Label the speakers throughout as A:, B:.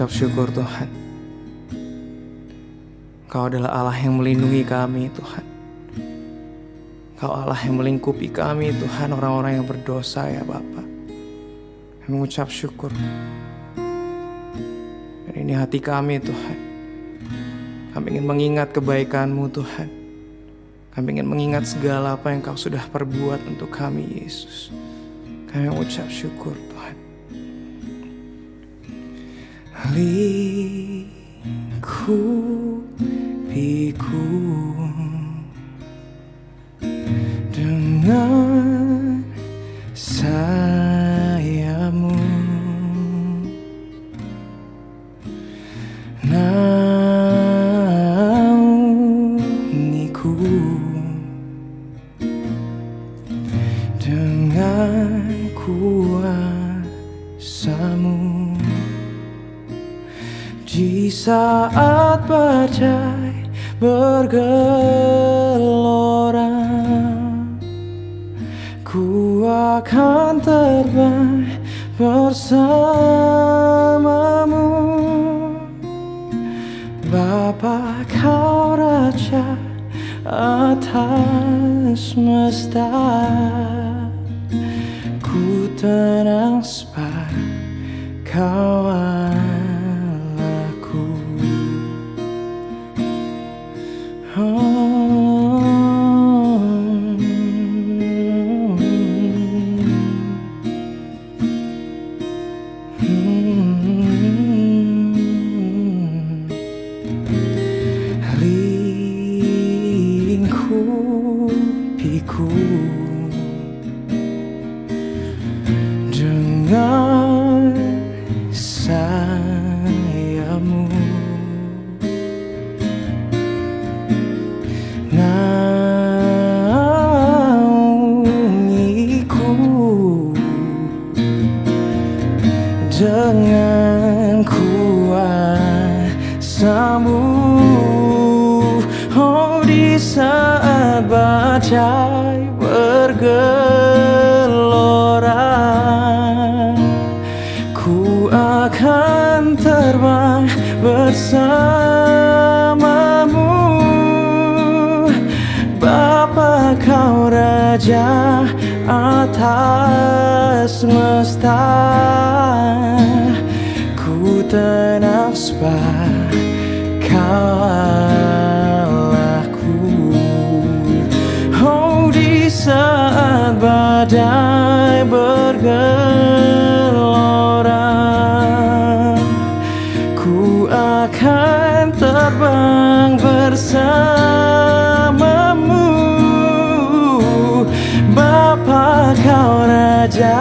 A: mengucap syukur Tuhan. Kau adalah Allah yang melindungi kami Tuhan. Kau Allah yang melingkupi kami Tuhan, orang-orang yang berdosa ya Bapa. Kami mengucap syukur. Dan ini hati kami Tuhan. Kami ingin mengingat kebaikan-Mu Tuhan. Kami ingin mengingat segala apa yang Kau sudah perbuat untuk kami Yesus. Kami mengucap syukur Tuhan. Lingkupiku dengan sayap-Mu, naungiku dengan kuasa-Mu. Di saat badai bergelora, ku akan terbang bersama-Mu. Bapa, Kau Raja atas semesta, ku tenang sebab Kau Allahku. Lingkupiku dengan sayap-Mu, naungiku dengan kuasa-Mu. Oh, di saat badai bergelora, ku akan terbang bersama-Mu. Bapa, Kau Raja atas semesta, ku tenang sebab Kau Allahku. Oh, di saat badai bergelora, ku akan terbang bersama-Mu. Bapa, Kau Raja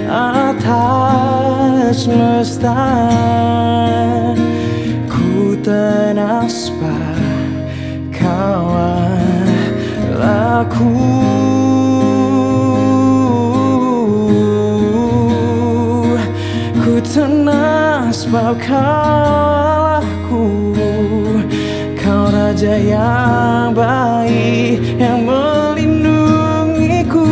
A: atas semesta, ku tenang sebab Kau Allahku. Ku tenang sebab Kau Allahku. Kau Raja yang baik, yang melindungiku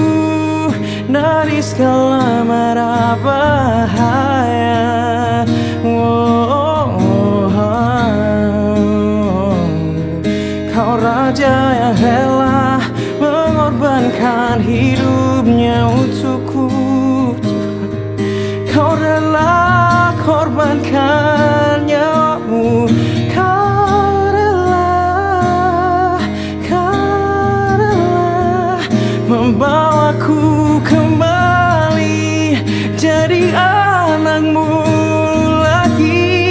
A: dari segala mara bahaya. Kau Raja yang rela mengorbankan hidupnya untukku. Kau rela korbankan nyawa-Mu. Kau rela membawaku kembali jadi anak-Mu lagi,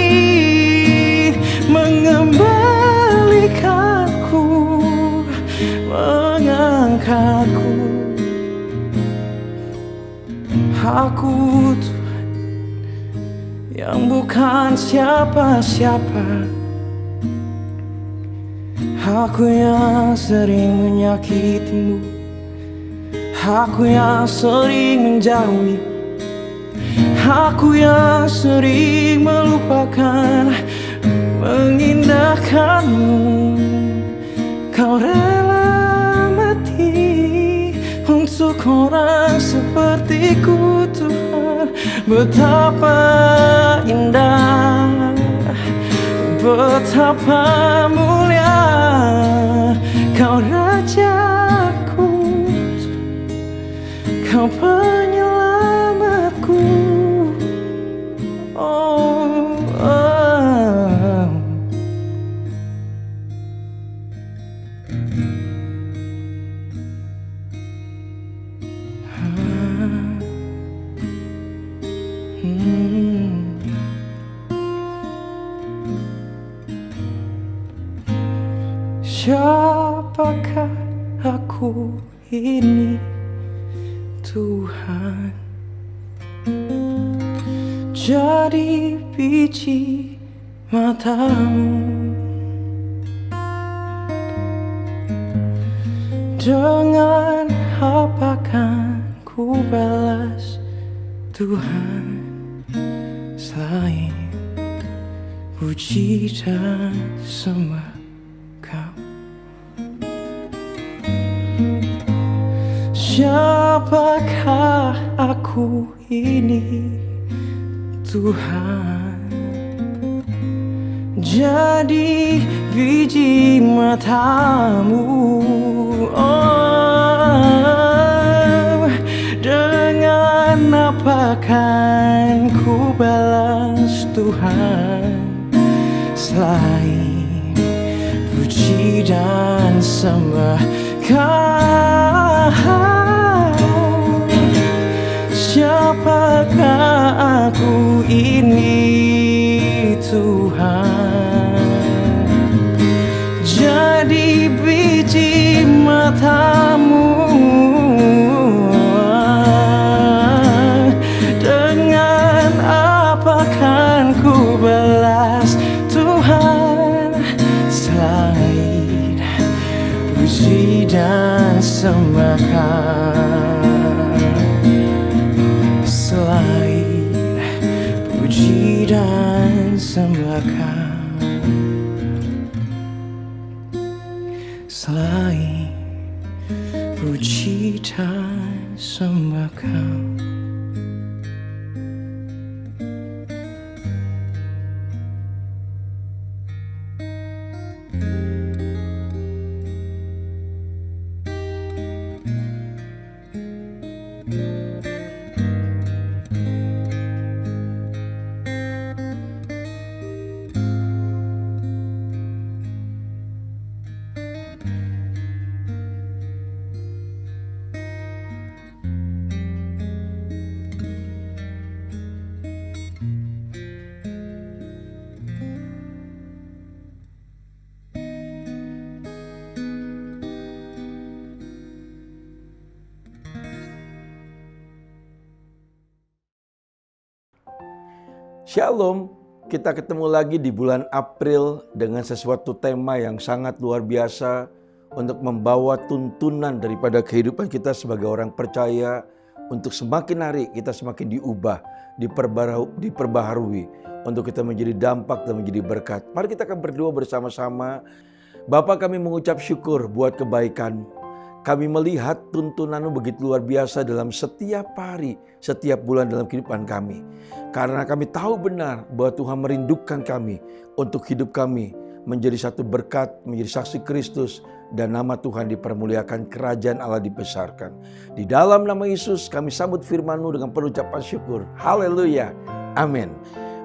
A: mengembalikanku, mengangkatku. Aku Tuhan yang bukan siapa-siapa, aku yang sering menyakiti-Mu, aku yang sering menjauhi, aku yang sering melupakan, mengindahkan-Mu. Kau rela mati untuk orang sepertiku Tuhan. Betapa indah Betapa mulia Kau Rajaku, Kau penyelamatku. Oh, oh. Siapakah aku ini, Tuhan? Jadi biji matamu. Dengan apa kan ku balas, Tuhan, selain puji dan sembah Kau? Siapakah aku ini, Tuhan? Jadi biji matamu. Oh, dengan apa kan ku balas, Tuhan, selain puji dan sembah Kau? Siapakah aku ini, Tuhan? Jadi biji matamu. Dengan apa kan ku balas, Tuhan, selain puji dan sembah Kau? Selain puji dan sembah Kau, selain puji dan sembah Kau.
B: Shalom, kita ketemu lagi di bulan April dengan sesuatu tema yang sangat luar biasa untuk membawa tuntunan daripada kehidupan kita sebagai orang percaya untuk semakin hari kita semakin diubah, diperbaharui untuk kita menjadi dampak dan menjadi berkat. Mari kita akan berdoa bersama-sama. Bapa, kami mengucap syukur buat kebaikan-Mu. Kami melihat tuntunan-Mu begitu luar biasa dalam setiap hari, setiap bulan dalam kehidupan kami. Karena kami tahu benar bahwa Tuhan merindukan kami untuk hidup kami menjadi satu berkat, menjadi saksi Kristus, dan nama Tuhan dipermuliakan, kerajaan Allah dibesarkan. Di dalam nama Yesus kami sambut firman-Mu dengan penuh ucapan syukur. Haleluya. Amin.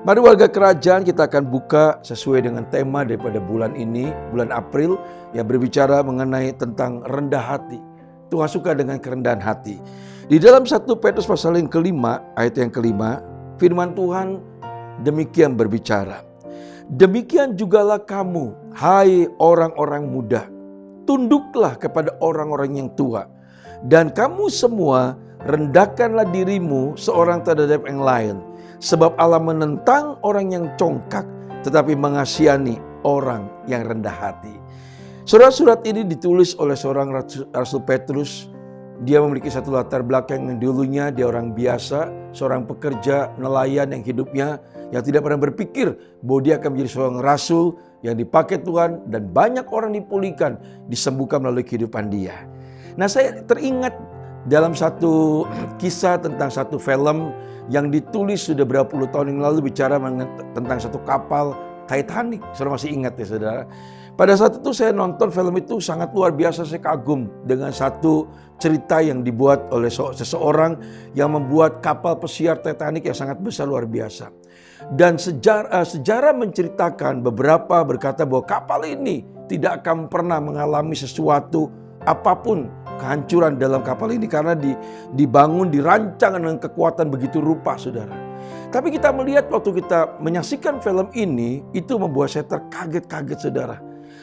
B: Mari warga kerajaan, kita akan buka sesuai dengan tema daripada bulan ini, bulan April, yang berbicara mengenai tentang rendah hati. Tuhan suka dengan kerendahan hati. Di dalam 1 Petrus pasal yang kelima, ayat yang kelima, firman Tuhan demikian berbicara. Demikian jugalah kamu, hai orang-orang muda, tunduklah kepada orang-orang yang tua. Dan kamu semua rendahkanlah dirimu seorang terhadap yang lain. Sebab Allah menentang orang yang congkak, tetapi mengasihani orang yang rendah hati. Surat-surat ini ditulis oleh seorang Rasul Petrus. Dia memiliki satu latar belakang yang dulunya dia orang biasa, seorang pekerja, nelayan yang hidupnya yang tidak pernah berpikir bahwa dia akan menjadi seorang rasul yang dipakai Tuhan dan banyak orang dipulihkan, disembuhkan melalui kehidupan dia. Nah, saya teringat dalam satu kisah tentang satu film yang ditulis sudah berapa puluh tahun yang lalu, bicara tentang satu kapal Titanic. Saudara masih ingat ya saudara? Pada saat itu saya nonton film itu sangat luar biasa, saya kagum dengan satu cerita yang dibuat oleh seseorang yang membuat kapal pesiar Titanic yang sangat besar luar biasa. Dan sejarah menceritakan beberapa berkata bahwa kapal ini tidak akan pernah mengalami sesuatu apapun kehancuran dalam kapal ini karena dibangun, dirancang dengan kekuatan begitu rupa saudara. Tapi kita melihat waktu kita menyaksikan film ini itu membuat saya terkaget-kaget saudara.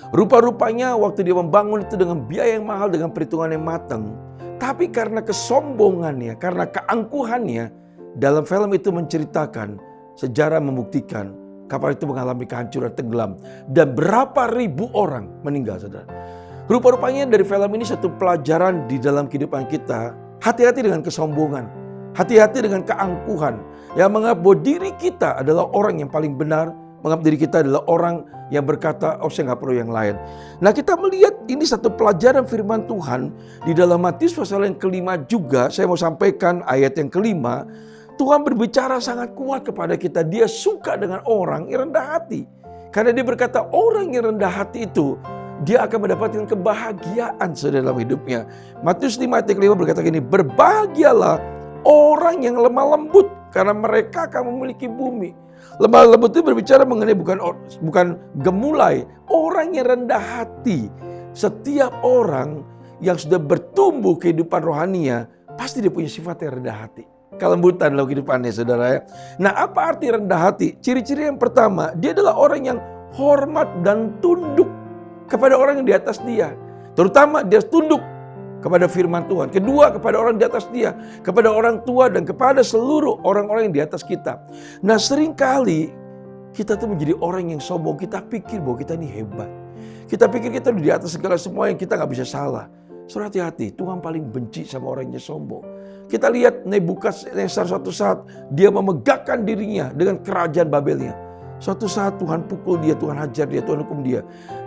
B: Rupa-rupanya waktu dia membangun itu dengan biaya yang mahal, dengan perhitungan yang matang. Tapi karena kesombongannya, karena keangkuhannya, dalam film itu menceritakan, sejarah membuktikan kapal itu mengalami kehancuran, tenggelam. Dan berapa ribu orang meninggal saudara. Rupa-rupanya dari film ini satu pelajaran di dalam kehidupan kita. Hati-hati dengan kesombongan. Hati-hati dengan keangkuhan. Yang menganggap bahwa diri kita adalah orang yang paling benar. Menganggap diri kita adalah orang yang berkata, oh saya gak perlu yang lain. Nah kita melihat ini satu pelajaran firman Tuhan. Di dalam Matius pasal yang kelima juga, saya mau sampaikan ayat yang kelima. Tuhan berbicara sangat kuat kepada kita. Dia suka dengan orang yang rendah hati. Karena dia berkata orang yang rendah hati itu, dia akan mendapatkan kebahagiaan dalam hidupnya. Matius 5 ayat 5 berkata gini, berbahagialah orang yang lemah lembut, karena mereka akan memiliki bumi. Lemah lembut itu berbicara mengenai bukan gemulai, orang yang rendah hati. Setiap orang yang sudah bertumbuh kehidupan rohaninya, pasti dia punya sifat yang rendah hati. Kelembutan dalam kehidupannya saudara ya. Nah apa arti rendah hati? Ciri-ciri yang pertama, dia adalah orang yang hormat dan tunduk kepada orang yang di atas dia. Terutama dia tunduk kepada firman Tuhan. Kedua, kepada orang di atas dia, kepada orang tua dan kepada seluruh orang-orang yang di atas kita. Nah seringkali kita tuh menjadi orang yang sombong. Kita pikir bahwa kita ini hebat. Kita pikir kita di atas segala semua yang kita gak bisa salah. Saudara hati-hati, Tuhan paling benci sama orang yang sombong. Kita lihat Nebukadnezar suatu saat dia memegahkan dirinya dengan kerajaan Babelnya. Suatu saat Tuhan pukul dia, Tuhan hajar dia, Tuhan hukum dia.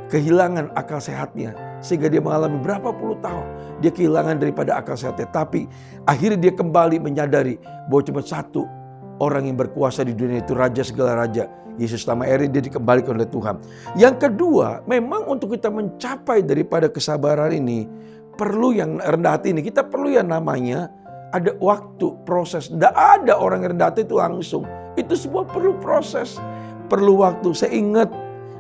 B: Kehilangan akal sehatnya. Sehingga dia mengalami berapa puluh tahun. Dia kehilangan daripada akal sehatnya. Tapi akhirnya dia kembali menyadari bahwa cuma satu orang yang berkuasa di dunia itu, raja segala raja. Yesus nama dia dikembalikan oleh Tuhan. Yang kedua, memang untuk kita mencapai daripada kesabaran ini, perlu yang rendah hati ini. Kita perlu yang namanya ada waktu, proses. Tidak ada orang yang rendah hati itu langsung. Itu semua perlu proses. Perlu waktu. Saya ingat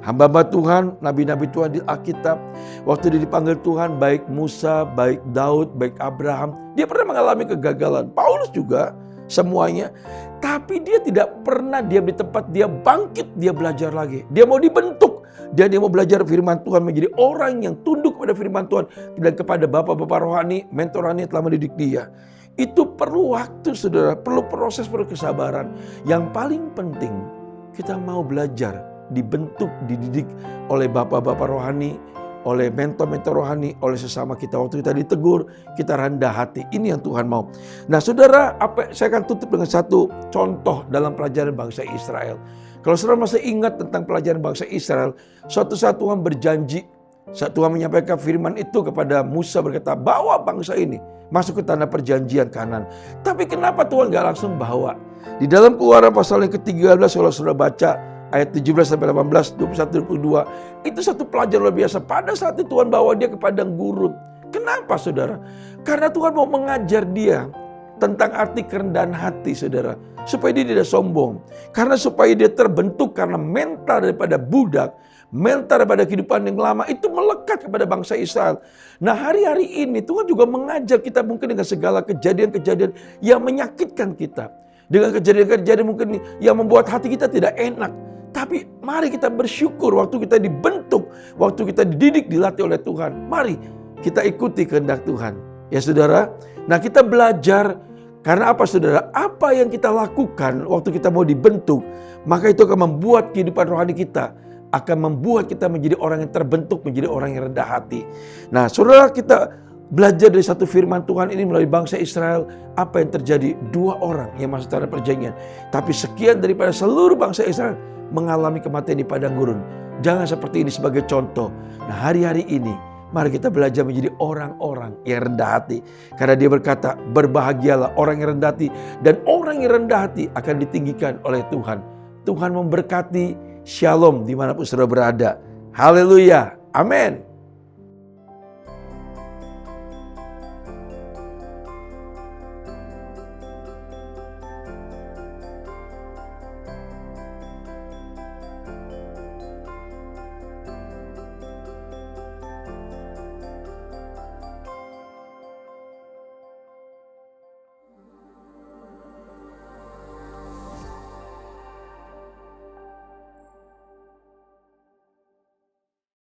B: hamba-hamba Tuhan, nabi-nabi Tuhan di Alkitab. Waktu dia dipanggil Tuhan, baik Musa, baik Daud, baik Abraham. Dia pernah mengalami kegagalan. Paulus juga, semuanya. Tapi dia tidak pernah diam di tempat. Dia bangkit, dia belajar lagi. Dia mau dibentuk. Dia mau belajar firman Tuhan, menjadi orang yang tunduk pada firman Tuhan. Dan kepada bapak-bapak rohani, mentor rohani yang telah mendidik dia. Itu perlu waktu saudara, perlu proses, perlu kesabaran. Yang paling penting, kita mau belajar, dibentuk, dididik oleh bapak-bapak rohani, oleh mentor-mentor rohani, oleh sesama kita. Waktu kita ditegur, kita rendah hati. Ini yang Tuhan mau. Nah saudara, saya akan tutup dengan satu contoh dalam pelajaran bangsa Israel. Kalau saudara masih ingat tentang pelajaran bangsa Israel, suatu saat Tuhan berjanji, saat Tuhan menyampaikan firman itu kepada Musa berkata, bawa bangsa ini masuk ke tanah perjanjian Kanan. Tapi kenapa Tuhan gak langsung bawa? Di dalam Keluaran pasal yang ke-13 kalau saudara baca ayat 17 sampai 18, 21, 22, itu satu pelajaran luar biasa. Pada saat itu Tuhan bawa dia ke padang gurun. Kenapa saudara? Karena Tuhan mau mengajar dia tentang arti kerendahan hati saudara. Supaya dia tidak sombong. Karena supaya dia terbentuk karena mental daripada budak, mental daripada kehidupan yang lama itu melekat kepada bangsa Israel. Nah hari-hari ini Tuhan juga mengajar kita mungkin dengan segala kejadian-kejadian yang menyakitkan kita. Dengan kejadian-kejadian mungkin yang membuat hati kita tidak enak. Tapi mari kita bersyukur waktu kita dibentuk, waktu kita dididik, dilatih oleh Tuhan. Mari kita ikuti kehendak Tuhan. Ya saudara, nah kita belajar. Karena apa saudara? Apa yang kita lakukan waktu kita mau dibentuk, maka itu akan membuat kehidupan rohani kita, akan membuat kita menjadi orang yang terbentuk, menjadi orang yang rendah hati. Nah saudara, kita belajar dari satu firman Tuhan ini melalui bangsa Israel. Apa yang terjadi? 2 orang yang masuk tanah perjanjian. Tapi sekian daripada seluruh bangsa Israel mengalami kematian di padang gurun. Jangan seperti ini sebagai contoh. Nah hari-hari ini, mari kita belajar menjadi orang-orang yang rendah hati. Karena dia berkata, berbahagialah orang yang rendah hati. Dan orang yang rendah hati akan ditinggikan oleh Tuhan. Tuhan memberkati Shalom dimanapun saudara berada. Haleluya. Amin.